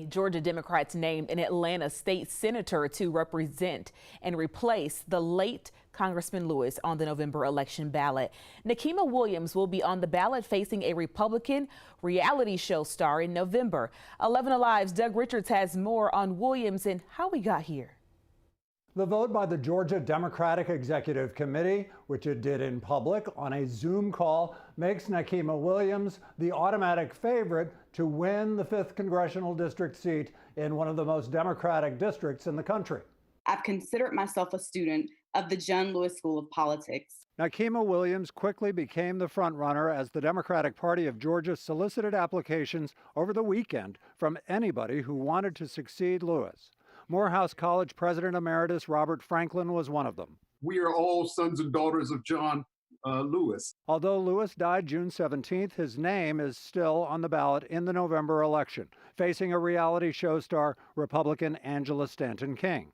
Georgia Democrats named an Atlanta state senator to represent and replace the late Congressman Lewis on the November election ballot. Nikema Williams will be on the ballot facing a Republican reality show star in November. 11 Alive's Doug Richards has more on Williams and how we got here. The vote by the Georgia Democratic Executive Committee, which it did in public on a Zoom call, makes Nikema Williams the automatic favorite to win the 5th congressional district seat in one of the most Democratic districts in the country. I've considered myself a student of the John Lewis School of Politics. Nikema Williams quickly became the frontrunner as the Democratic Party of Georgia solicited applications over the weekend from anybody who wanted to succeed Lewis. Morehouse College President Emeritus Robert Franklin was one of them. We are all sons and daughters of John Lewis. Although Lewis died June 17th, his name is still on the ballot in the November election, facing a reality show star, Republican Angela Stanton King.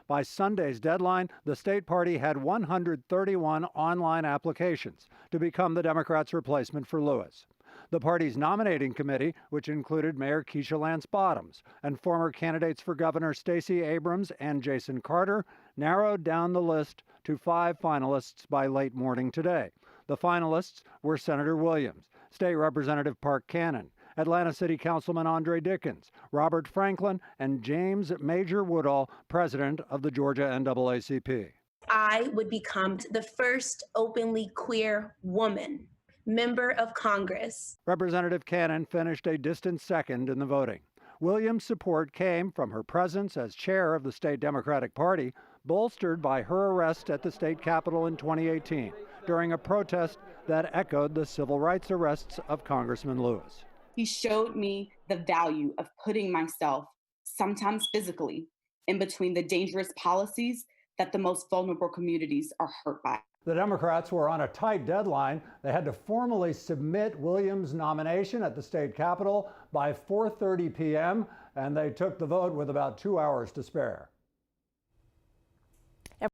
By Sunday's deadline, the state party had 131 online applications to become the Democrats' replacement for Lewis. The party's nominating committee, which included Mayor Keisha Lance Bottoms and former candidates for governor Stacey Abrams and Jason Carter, narrowed down the list to 5 finalists by late morning today. The finalists were Senator Williams, State Representative Park Cannon, Atlanta City Councilman Andre Dickens, Robert Franklin, and James Major Woodall, president of the Georgia NAACP. I would become the first openly queer woman member of Congress. Representative Cannon finished a distant second in the voting. Williams' support came from her presence as chair of the state Democratic Party, bolstered by her arrest at the state capitol in 2018 during a protest that echoed the civil rights arrests of Congressman Lewis. He showed me the value of putting myself, sometimes physically, in between the dangerous policies that the most vulnerable communities are hurt by. The Democrats were on a tight deadline. They had to formally submit Williams' nomination at the state capitol by 4:30 p.m., and they took the vote with about 2 hours to spare.